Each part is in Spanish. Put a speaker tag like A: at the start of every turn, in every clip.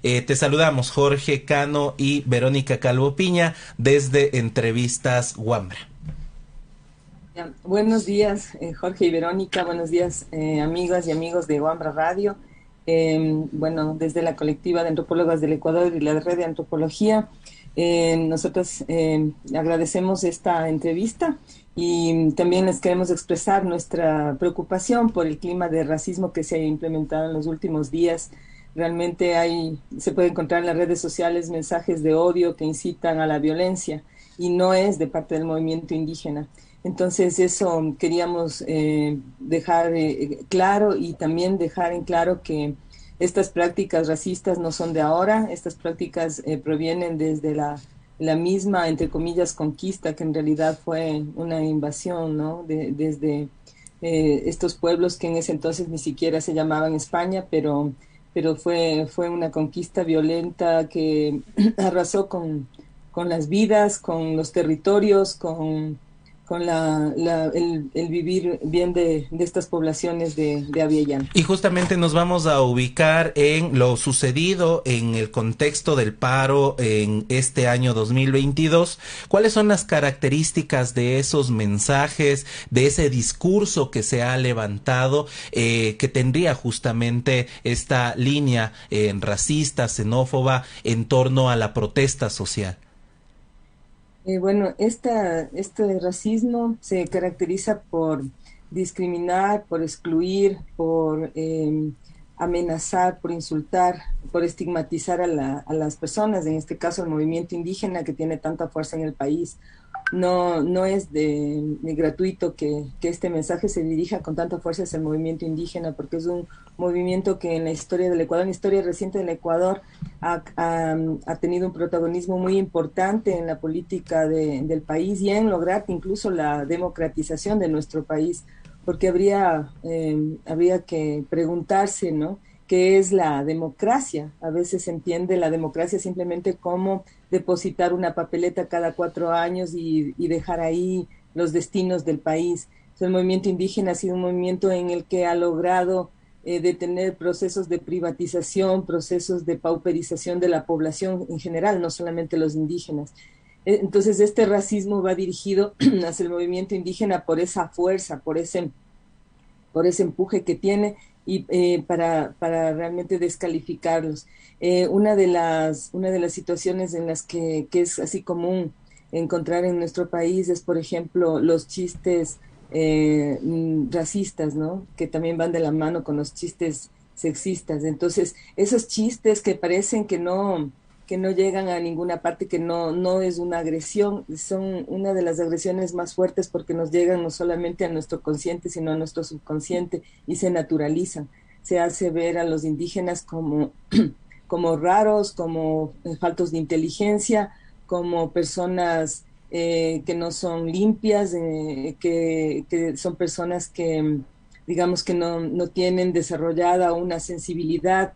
A: Te saludamos Jorge Cano y Verónica Calvo Piña desde Entrevistas Wambra.
B: Buenos días, Jorge y Verónica. Buenos días, amigas y amigos de Wambra Radio. Bueno, desde la colectiva de antropólogas del Ecuador y la red de antropología, nosotros agradecemos esta entrevista y también les queremos expresar nuestra preocupación por el clima de racismo que se ha implementado en los últimos días. Realmente se puede encontrar en las redes sociales mensajes de odio que incitan a la violencia y no es de parte del movimiento indígena. Entonces eso queríamos dejar claro y también dejar en claro que estas prácticas racistas no son de ahora, estas prácticas provienen desde la misma, entre comillas, conquista, que en realidad fue una invasión, ¿no? Desde estos pueblos que en ese entonces ni siquiera se llamaban España, pero fue una conquista violenta que arrasó con las vidas, con los territorios, con el vivir bien de estas poblaciones de Abiyán.
A: Y justamente nos vamos a ubicar en lo sucedido en el contexto del paro en este año 2022. ¿Cuáles son las características de esos mensajes, de ese discurso que se ha levantado, que tendría justamente esta línea racista, xenófoba en torno a la protesta social?
B: Bueno, este racismo se caracteriza por discriminar, por excluir, por amenazar, por insultar, por estigmatizar a las personas, en este caso el movimiento indígena que tiene tanta fuerza en el país. No es de gratuito que este mensaje se dirija con tanta fuerza hacia el movimiento indígena, porque es un movimiento que en la historia del Ecuador, en la historia reciente del Ecuador, ha tenido un protagonismo muy importante en la política del país y en lograr incluso la democratización de nuestro país, porque habría que preguntarse, ¿no?, ¿qué es la democracia? A veces se entiende la democracia simplemente como depositar una papeleta cada 4 años y dejar ahí los destinos del país. El movimiento indígena ha sido un movimiento en el que ha logrado detener procesos de privatización, procesos de pauperización de la población en general, no solamente los indígenas. Entonces este racismo va dirigido hacia el movimiento indígena por esa fuerza, por ese empuje que tiene y para realmente descalificarlos. Una de las situaciones en las que es así común encontrar en nuestro país es, por ejemplo, los chistes racistas, ¿no?, que también van de la mano con los chistes sexistas. Entonces, esos chistes que parecen que no llegan a ninguna parte, que no es una agresión, son una de las agresiones más fuertes porque nos llegan no solamente a nuestro consciente, sino a nuestro subconsciente y se naturalizan. Se hace ver a los indígenas como raros, como faltos de inteligencia, como personas que no son limpias, que son personas que, digamos, que no tienen desarrollada una sensibilidad.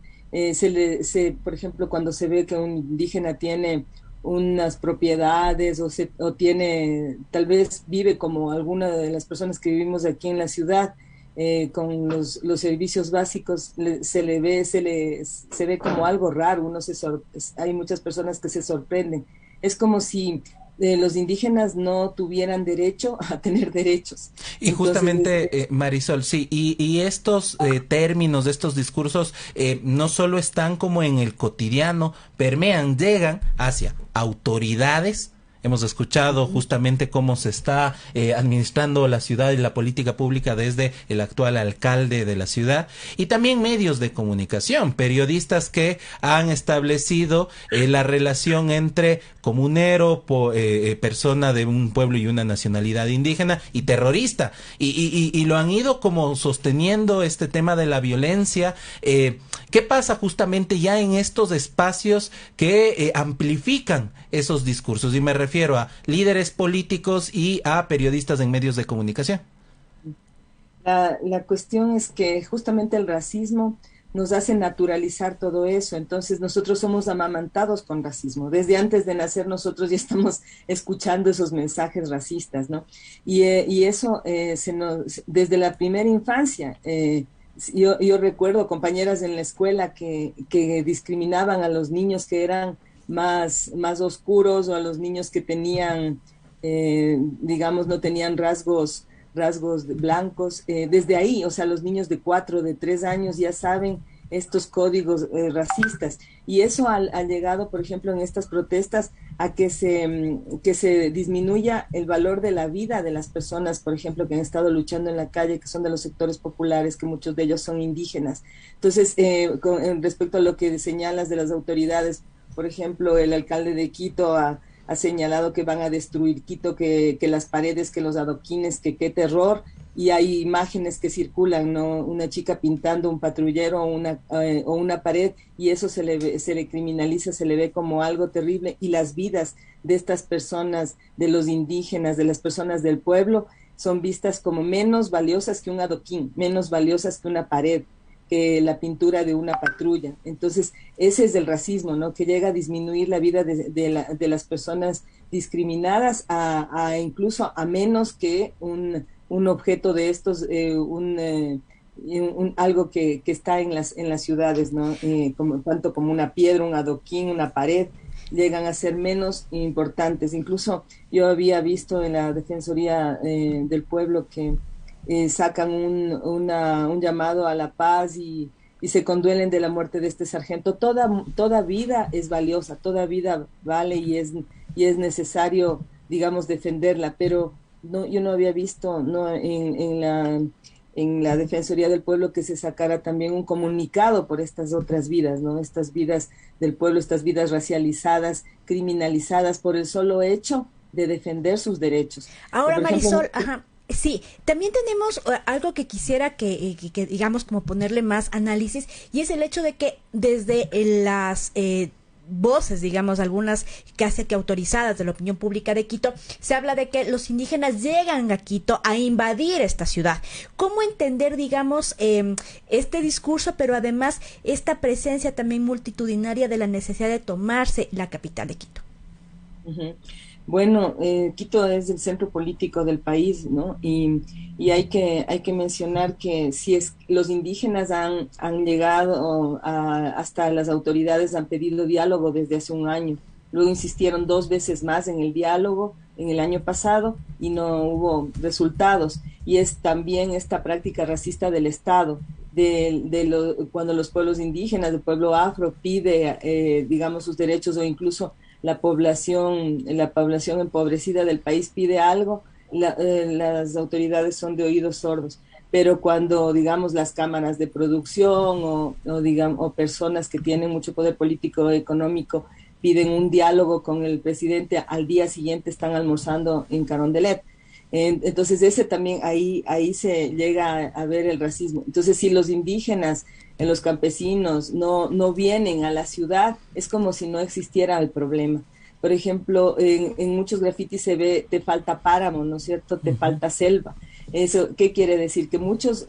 B: Por ejemplo, cuando se ve que un indígena tiene unas propiedades o tiene, tal vez vive como alguna de las personas que vivimos aquí en la ciudad, con los servicios básicos, se ve como algo raro. Hay muchas personas que se sorprenden. Es como si los indígenas no tuvieran derecho a tener derechos.
A: Y justamente, Marisol, sí, y estos términos, estos discursos, no solo están como en el cotidiano, permean, llegan hacia autoridades. Hemos escuchado justamente cómo se está administrando la ciudad y la política pública desde el actual alcalde de la ciudad, y también medios de comunicación, periodistas que han establecido la relación entre comunero, persona de un pueblo y una nacionalidad indígena, y terrorista, y lo han ido como sosteniendo este tema de la violencia. ¿Qué pasa justamente ya en estos espacios que amplifican esos discursos? Y me refiero a líderes políticos y a periodistas en medios de comunicación.
B: La cuestión es que justamente el racismo nos hace naturalizar todo eso. Entonces nosotros somos amamantados con racismo. Desde antes de nacer nosotros ya estamos escuchando esos mensajes racistas, ¿no? Y eso desde la primera infancia yo recuerdo compañeras en la escuela que discriminaban a los niños que eran más oscuros o a los niños que tenían, digamos, no tenían rasgos blancos. Desde ahí, o sea, los niños de 4, de 3 años ya saben estos códigos racistas. Y eso ha llegado, por ejemplo, en estas protestas a que se disminuya el valor de la vida de las personas, por ejemplo, que han estado luchando en la calle, que son de los sectores populares, que muchos de ellos son indígenas. Entonces, respecto a lo que señalas de las autoridades, por ejemplo, el alcalde de Quito ha señalado que van a destruir Quito, que las paredes, que los adoquines, que qué terror, y hay imágenes que circulan, ¿no? Una chica pintando un patrullero o una pared, y eso se le criminaliza, se le ve como algo terrible, y las vidas de estas personas, de los indígenas, de las personas del pueblo, son vistas como menos valiosas que un adoquín, menos valiosas que una pared, que la pintura de una patrulla. Entonces, ese es el racismo, ¿no? Que llega a disminuir la vida de las personas discriminadas a incluso a menos que un objeto de estos, algo que está en las ciudades, ¿no? Tanto como una piedra, un adoquín, una pared, llegan a ser menos importantes. Incluso yo había visto en la Defensoría del Pueblo que sacan un llamado a la paz y se conduelen de la muerte de este sargento. Toda vida es valiosa, toda vida vale y es necesario, digamos, defenderla, pero no, yo no había visto, no, en la Defensoría del Pueblo que se sacara también un comunicado por estas otras vidas, ¿no? Estas vidas del pueblo, estas vidas racializadas, criminalizadas por el solo hecho de defender sus derechos.
C: Ahora,
B: Por ejemplo,
C: Marisol, ajá. Sí, también tenemos algo que quisiera que digamos como ponerle más análisis, y es el hecho de que desde las voces, digamos, algunas casi que autorizadas de la opinión pública de Quito, se habla de que los indígenas llegan a Quito a invadir esta ciudad. ¿Cómo entender, digamos, este discurso, pero además esta presencia también multitudinaria de la necesidad de tomarse la capital de Quito?
B: uh-huh. Bueno, Quito es el centro político del país, ¿no? Y hay que mencionar que si es los indígenas han llegado hasta las autoridades, han pedido diálogo desde hace un año. Luego insistieron 2 veces más en el diálogo en el año pasado y no hubo resultados. Y es también esta práctica racista del Estado, cuando los pueblos indígenas, el pueblo afro pide, digamos, sus derechos, o incluso la población empobrecida del país pide algo, las autoridades son de oídos sordos. Pero cuando, digamos, las cámaras de producción o personas que tienen mucho poder político o económico piden un diálogo con el presidente, al día siguiente están almorzando en Carondelet. Entonces ese también, ahí se llega a ver el racismo. Entonces, si los indígenas, los campesinos no vienen a la ciudad, es como si no existiera el problema. Por ejemplo, en muchos grafitis se ve, te falta páramo, ¿no es cierto? Te falta selva. Eso, ¿qué quiere decir? Que muchas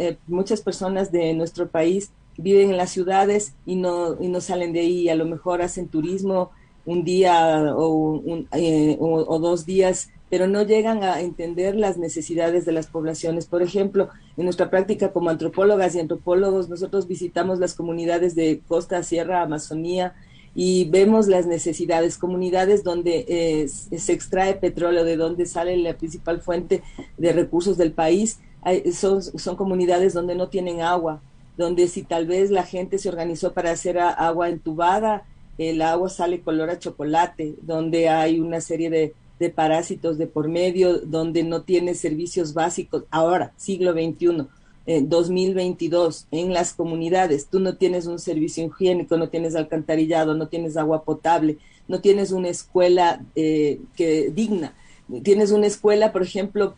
B: personas de nuestro país viven en las ciudades y no salen de ahí. A lo mejor hacen turismo un día o 2 días, pero no llegan a entender las necesidades de las poblaciones. Por ejemplo, en nuestra práctica como antropólogas y antropólogos, nosotros visitamos las comunidades de costa, sierra, Amazonía, y vemos las necesidades, comunidades donde se extrae petróleo, de donde sale la principal fuente de recursos del país. Son comunidades donde no tienen agua, donde si tal vez la gente se organizó para hacer agua entubada, el agua sale color a chocolate, donde hay una serie de parásitos de por medio, donde no tiene servicios básicos. Ahora, siglo XXI, 2022, en las comunidades, tú no tienes un servicio higiénico, no tienes alcantarillado, no tienes agua potable, no tienes una escuela digna. Tienes una escuela, por ejemplo,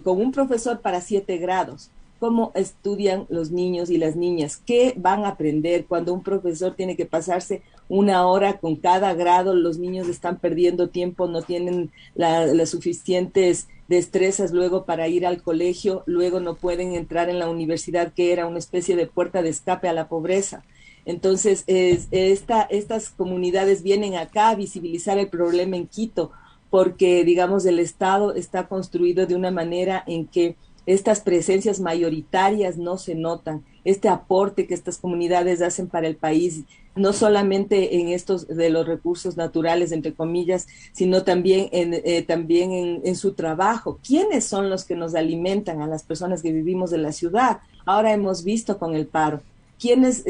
B: con un profesor para 7 grados. ¿Cómo estudian los niños y las niñas? ¿Qué van a aprender cuando un profesor tiene que pasarse 1 hora con cada grado? Los niños están perdiendo tiempo, no tienen las suficientes destrezas luego para ir al colegio, luego no pueden entrar en la universidad, que era una especie de puerta de escape a la pobreza. Entonces, estas comunidades vienen acá a visibilizar el problema en Quito, porque, digamos, el Estado está construido de una manera en que estas presencias mayoritarias no se notan, este aporte que estas comunidades hacen para el país, no solamente en estos de los recursos naturales, entre comillas, sino también en su trabajo. ¿Quiénes son los que nos alimentan a las personas que vivimos en la ciudad? Ahora hemos visto con el paro. ¿Quiénes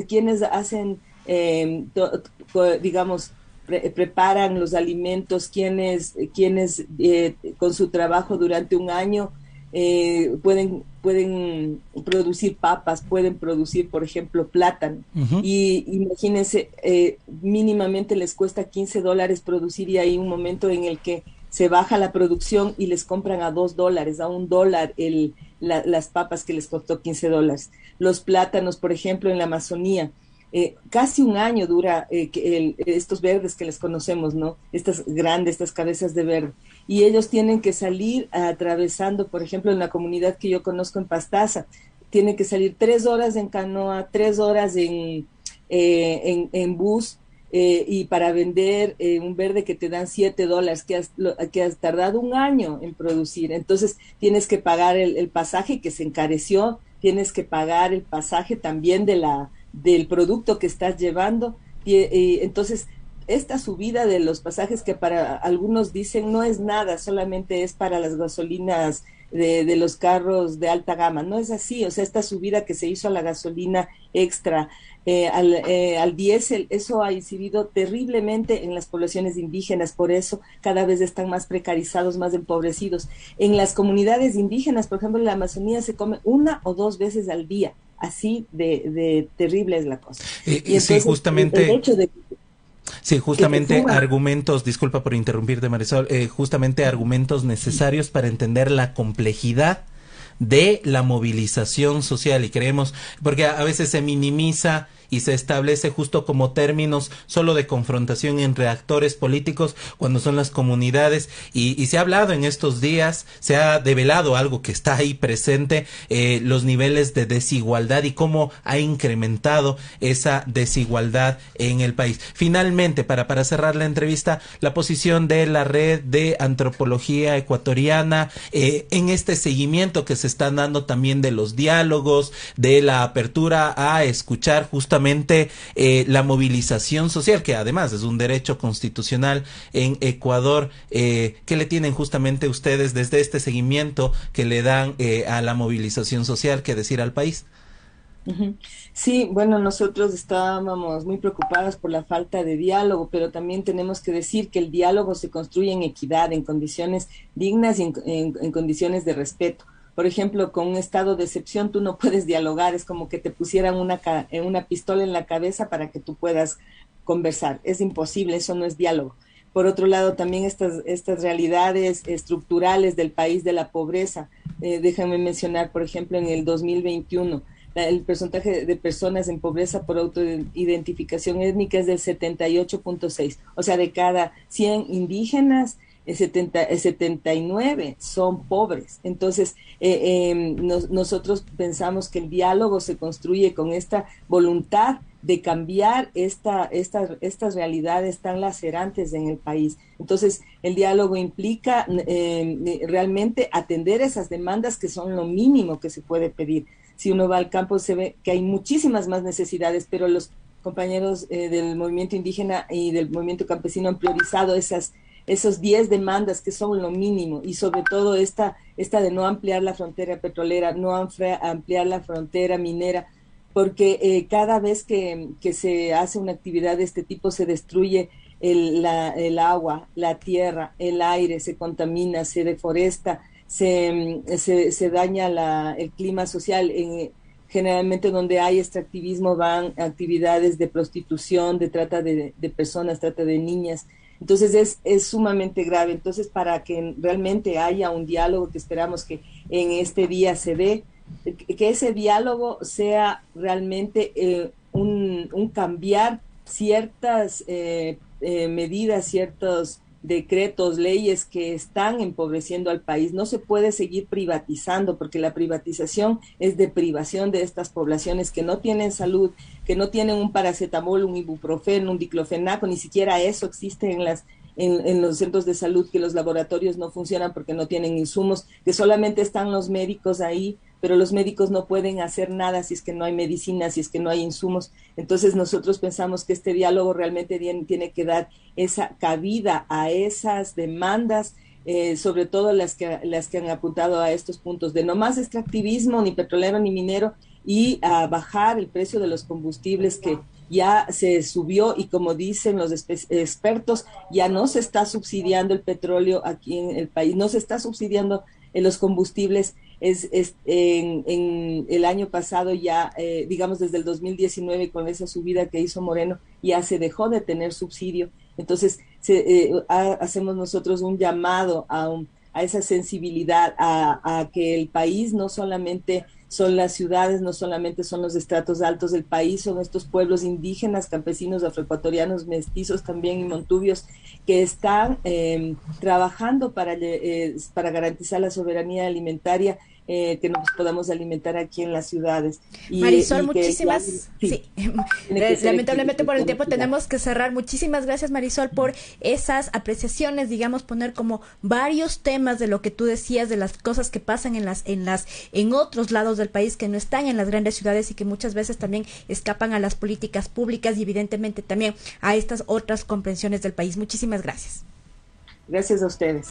B: hacen, digamos, preparan los alimentos? ¿Quiénes con su trabajo durante un año pueden producir papas, pueden producir, por ejemplo, plátano? Y imagínense, mínimamente les cuesta $15 producir, y hay un momento en el que se baja la producción y les compran a $2, a $1 las papas que les costó $15. Los plátanos, por ejemplo, en la Amazonía, casi un año dura estos verdes que les conocemos, ¿no? Estas grandes, estas cabezas de verde. Y ellos tienen que salir atravesando, por ejemplo, en la comunidad que yo conozco en Pastaza, tienen que salir 3 horas en canoa, 3 horas en bus, y para vender un verde que te dan $7, que has tardado un año en producir. Entonces tienes que pagar el pasaje, que se encareció, tienes que pagar el pasaje también del producto que estás llevando, y entonces esta subida de los pasajes, que para algunos dicen no es nada, solamente es para las gasolinas de los carros de alta gama. No es así. O sea, esta subida que se hizo a la gasolina extra, al diésel, eso ha incidido terriblemente en las poblaciones indígenas. Por eso cada vez están más precarizados, más empobrecidos. En las comunidades indígenas, por ejemplo, en la Amazonía, se come 1 o 2 veces al día. Así de terrible es la cosa. Y entonces,
A: sí, justamente...
B: el hecho de
A: Sí, justamente argumentos, disculpa por interrumpirte, Marisol, justamente argumentos necesarios para entender la complejidad de la movilización social, y creemos, porque a veces se minimiza y se establece justo como términos solo de confrontación entre actores políticos, cuando son las comunidades, y se ha hablado en estos días, se ha develado algo que está ahí presente, los niveles de desigualdad y cómo ha incrementado esa desigualdad en el país. Finalmente, para cerrar la entrevista, la posición de la Red de Antropología Ecuatoriana en este seguimiento que se están dando también de los diálogos, de la apertura a escuchar justamente la movilización social, que además es un derecho constitucional en Ecuador. ¿Qué le tienen justamente ustedes desde este seguimiento que le dan a la movilización social que decir al país?
B: Sí, bueno, nosotros estábamos muy preocupadas por la falta de diálogo, pero también tenemos que decir que el diálogo se construye en equidad, en condiciones dignas y en condiciones de respeto. Por ejemplo, con un estado de excepción tú no puedes dialogar, es como que te pusieran una pistola en la cabeza para que tú puedas conversar. Es imposible, eso no es diálogo. Por otro lado, también estas realidades estructurales del país de la pobreza. Déjame mencionar, por ejemplo, en el 2021, el porcentaje de personas en pobreza por autoidentificación étnica es del 78.6. O sea, de cada 100 indígenas, 79 son pobres. Entonces, nosotros pensamos que el diálogo se construye con esta voluntad de cambiar estas realidades tan lacerantes en el país. Entonces, el diálogo implica realmente atender esas demandas que son lo mínimo que se puede pedir. Si uno va al campo se ve que hay muchísimas más necesidades, pero los compañeros del movimiento indígena y del movimiento campesino han priorizado esos 10 demandas que son lo mínimo, y sobre todo esta de no ampliar la frontera petrolera, no ampliar la frontera minera, porque cada vez que se hace una actividad de este tipo se destruye el agua, la tierra, el aire, se contamina, se deforesta, se daña el clima social. Generalmente donde hay extractivismo van actividades de prostitución, de trata de personas, trata de niñas. Entonces es sumamente grave. Entonces, para que realmente haya un diálogo, que esperamos que en este día se dé, que ese diálogo sea realmente un cambiar ciertas medidas, ciertos decretos, leyes que están empobreciendo al país. No se puede seguir privatizando, porque la privatización es deprivación de estas poblaciones que no tienen salud, que no tienen un paracetamol, un ibuprofeno, un diclofenaco, ni siquiera eso existe en los centros de salud, que los laboratorios no funcionan porque no tienen insumos, que solamente están los médicos ahí, pero los médicos no pueden hacer nada si es que no hay medicina, si es que no hay insumos. Entonces nosotros pensamos que este diálogo realmente tiene que dar esa cabida a esas demandas, sobre todo las que han apuntado a estos puntos de no más extractivismo, ni petrolero ni minero, y a bajar el precio de los combustibles que ya se subió, y como dicen los expertos, ya no se está subsidiando el petróleo aquí en el país, no se está subsidiando los combustibles. En el año pasado ya, digamos desde el 2019, con esa subida que hizo Moreno, ya se dejó de tener subsidio. Entonces hacemos nosotros un llamado a esa sensibilidad, a que el país no solamente son las ciudades, no solamente son los estratos altos del país, son estos pueblos indígenas, campesinos, afroecuatorianos, mestizos también y montubios, que están trabajando para garantizar la soberanía alimentaria, que nos podamos alimentar aquí en las ciudades.
C: Marisol, muchísimas, lamentablemente por el tiempo tenemos que cerrar. Muchísimas gracias, Marisol, por esas apreciaciones, digamos, poner como varios temas de lo que tú decías, de las cosas que pasan en otros lados del país, que no están en las grandes ciudades y que muchas veces también escapan a las políticas públicas y evidentemente también a estas otras comprensiones del país. Muchísimas gracias.
B: Gracias a ustedes.